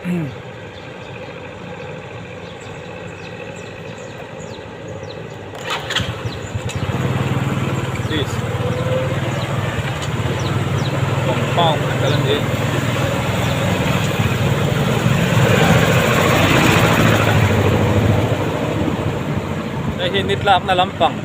this compound jalan ini nit lap na lampang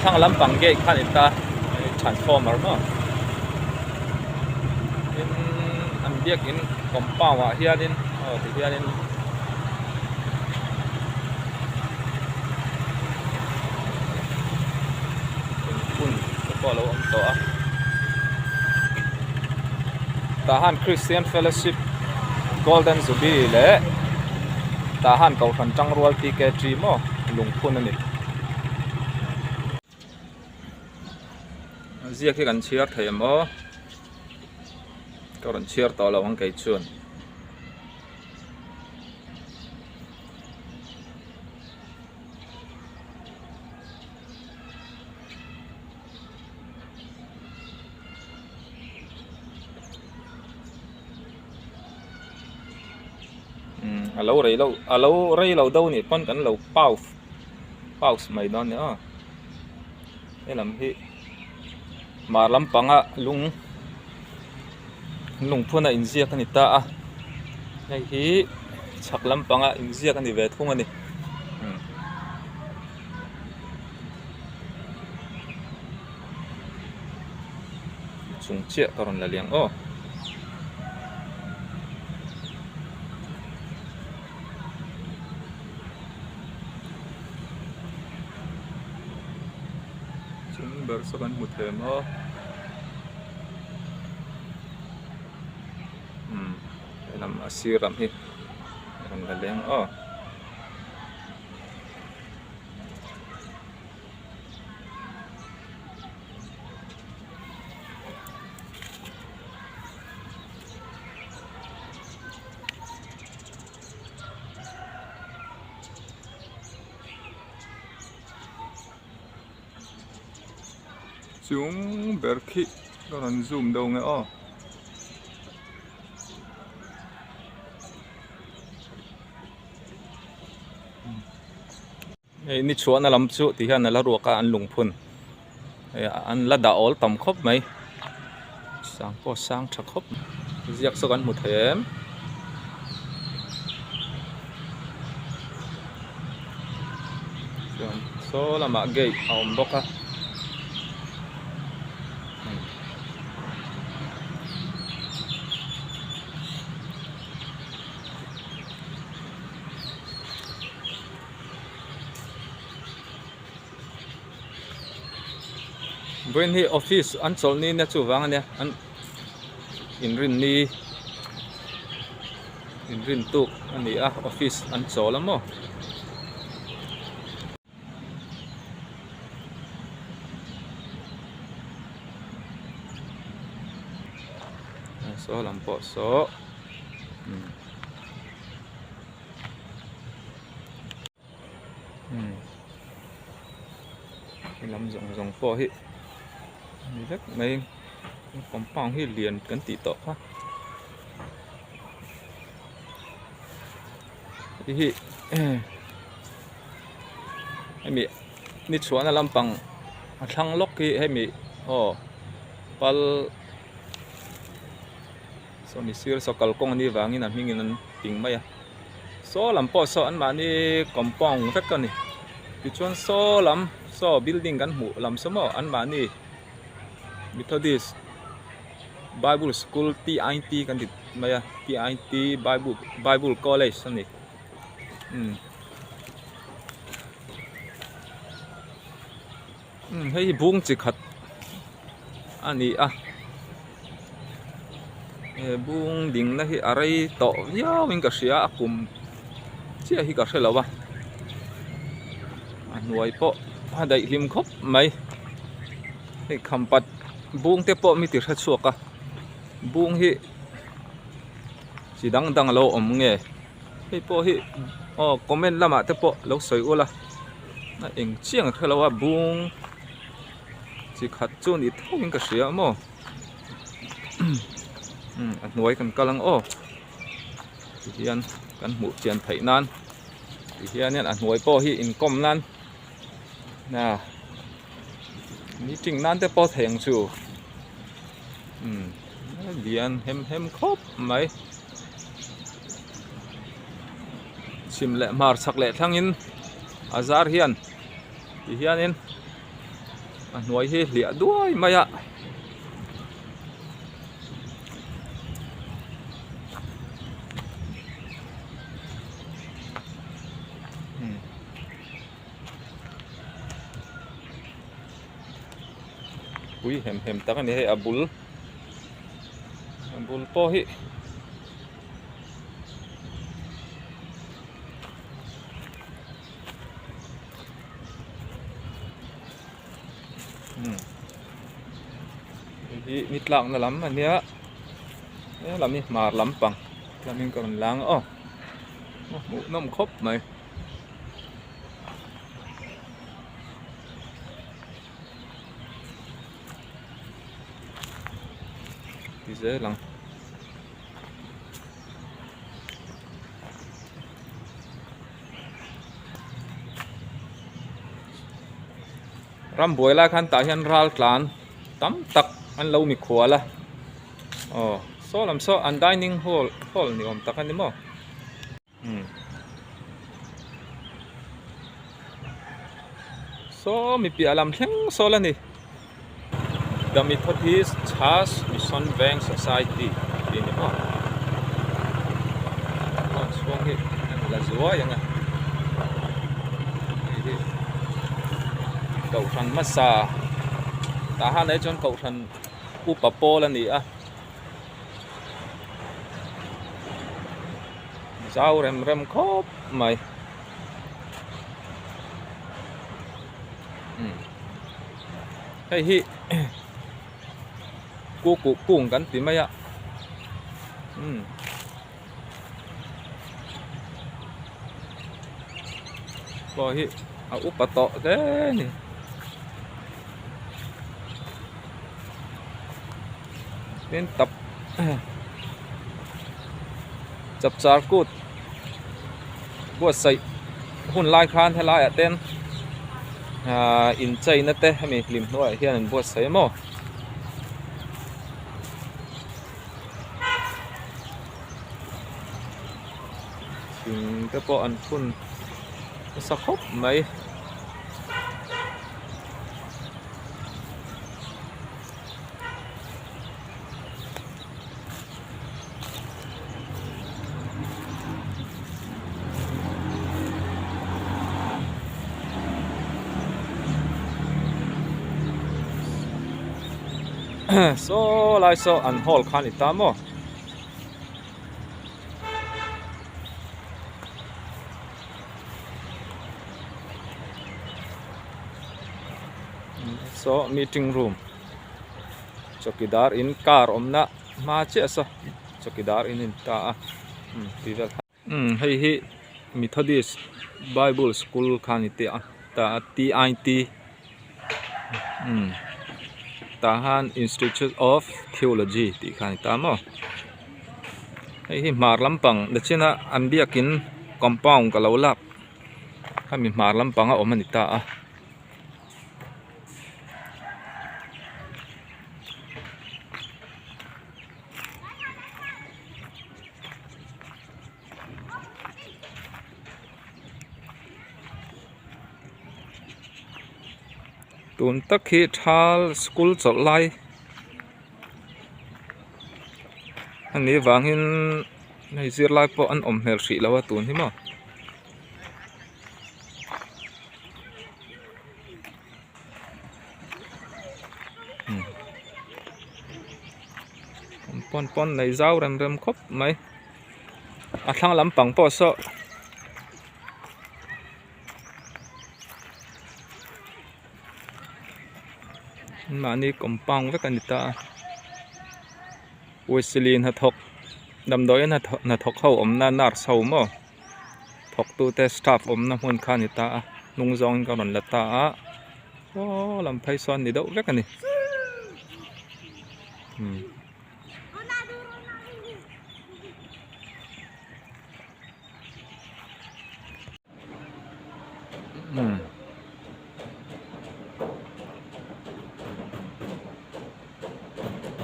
thang lampang ge khan ita transformer no in an biak in compound a hianin ti hianin kun ko lo am to a tahan Christian Fellowship Golden Jubilee le tahan kau khan chang rual ti ke tri mo lungphun ani zia ke kan chiar thei mo ko ran chiar to lo ang kai chuan alo rei lo đâu ni pon kan lo pau mai don ne e lam hi mar lampanga lung phuna inzia kan ita a nei hi chak lampanga inzia kan ni ve thung ani chung chia karon la liang bersokan mutem dalam asiram hi dalam galeng chúng berki còn zoom đâu nghe ni chuan na lam chu ti hian la ruaka an lungphun an la da ol tam khop mai sang po sang tha khop ziak so kan mu them so lama gate om boka when he office an chol ni na chu wang ne an in rin tu ani a office an chol amo so lam po so lam rong po hi rất mấy compound hi liền cấn tỉ tọ quá hi hay mi nít xuống là làm bằng thăng lốc hi hay mi pal so mi sir so kalkong ni wangin an hingin an ting mai so lam po so an ma ni compound vek kan ni ti chuan so lam so building kan mu lam so mo an ma ni Methodist Bible School TIT kan dit maya TIT Bible College ani hei bung chi khat ani bung ding na hi arai to ya wing ka sia akum chia hi ka helawa anuai po dai him khop mai hei khampat bung te po mi ti tha chuaka bung hi si dang lo om nge hei po hi comment lama te po lo soi ula na eng chiang thelawa bung chi khat chu ni thawin ka sia mo nuai kan kalang hiền căn mũ chiến thấy nan hiền nên ăn muối po hi in com nan nè meeting nan te po thèn chu hiền hem khop mấy sim lệ mar sak lệ thang in azar hiền in ăn muối hi lịa đuôi mày ạ ui hem tak ani he abul po hi hi mit lang na lam ania lam ni mar lam pang lam in còn lang mũ nôm khop mày thì dễ lắm ram buổi la khan ta hian ral tlan tam tak an lo mi khua la so lam so an dining hall ni om tak ani mo so mi pi alam thleng so la ni The Methodist Church Mission Bank Society ini mo suang hi la zua yang cậu thằng massa ta ha lấy chọn cậu thằng upapo là nỉ rau rem khop mày hay hi cô cùng gắn tí mày ạ rồi hi upato thế nè nên tập chập char cút bua sậy hun lai khan hay lai tên in chay na te mình lim nuôi hiện bua sậy mo cái bộ ăn phun sắc hốc mấy so lai so ăn hol khan itamo so meeting room chokidar in car omna ma che so chokidar in ta tivel hei hi Methodist Bible School khanite ta TIT Tahan Institute of Theology ti khanita mo hei hi mar lampang da chena an biakin compound ka lo lap kami mar lampang a omanita tun tak hi thal school chol lai ani wangin nei zir lai po an om hmel hri lawa tun hi mo pon nei zau rem khop mai a thlang lampang po so mani compound với kanita Wesley na thok đam đôi na thok hậu na nar sầu mo thok tu te staff na hun kanita nung zong ka ron lata làm phai son ni đậu vek ani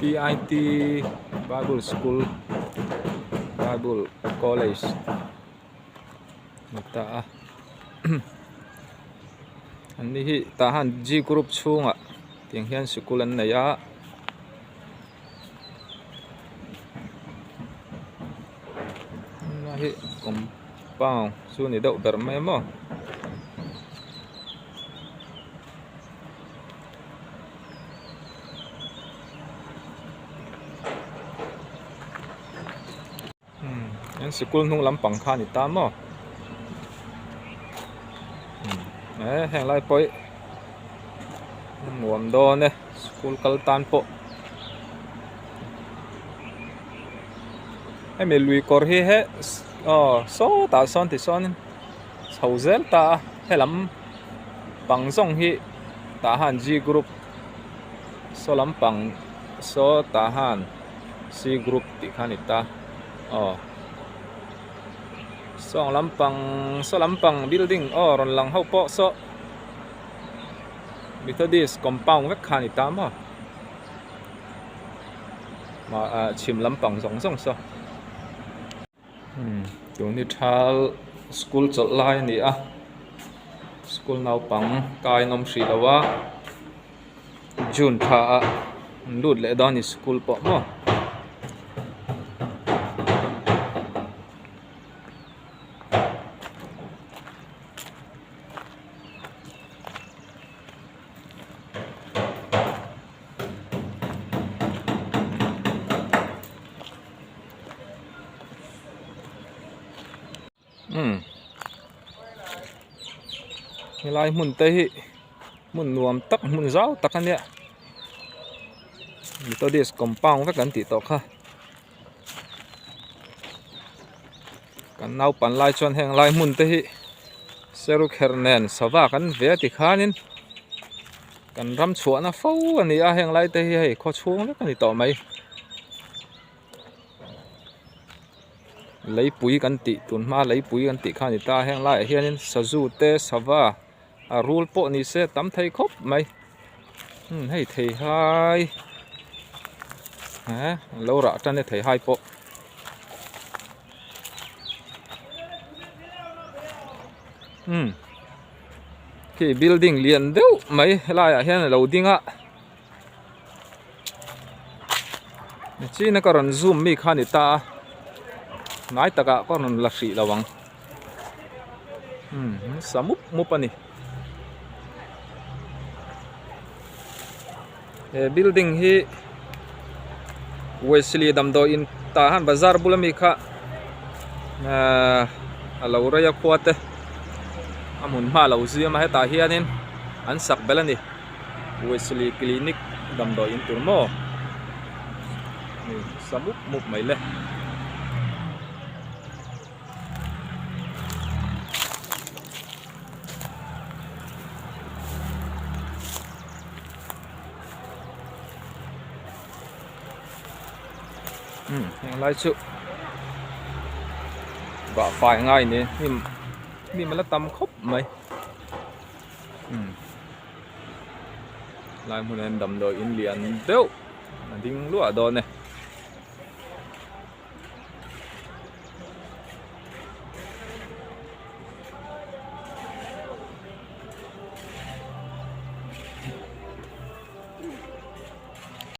PIT Bible School Bible College ta anh đi hi ta han G group chung à tiếng hiền school anh này á hi còn bao su này đậu bờ mấy mà anh school nung lắm bằng khan thì ta mà hẹn lại bội nguồn đồ nè school kaltan po em mình lùi cor hi hết số ta son thì son hậu zel ta hay lắm bằng song hi ta han G group số lắm bằng số ta han C group thì khan ta số lắm bằng building rồi lang hậu po số Methodist compound các khan ta mà chim lắm bằng song so yung ni thal school chal lai ni a school nau pang kai nom sri lawa June tha lut le don ni school po mo lai mun tây mun nuam tắc mun rau tắc anh ạ Methodist compound các gắn tỉ tộc ha kan nau pan lai chuan heng lai mun tây seruk hernen sawa kan ve ti khanin kan ram chuan a fo ani a heng lai tây hei kho chung le kan ni to mai lấy pui kan ti tun ma lấy pui kan ti khan ta heng lai hianin saju te sawa rule po ni se tam thei khop mai hei thei hai lâu ra tan thei hai po cái building liền deuh mai lai hian lo ding a chi na karon zoom mi khan ta ngai taka karon la hri lawang samup mupani building hi Wesley damdo in tahan bazar bulami kha alo raya khwate amun ma lo zia ma heta hianin an sak belani Wesley clinic damdo in turmo ni samup mup mai le heng lai chu ba phải ngay nè mi mà nó tầm khóc mày lại một lần đầm đồi in liền đéo đinh lúa đòn này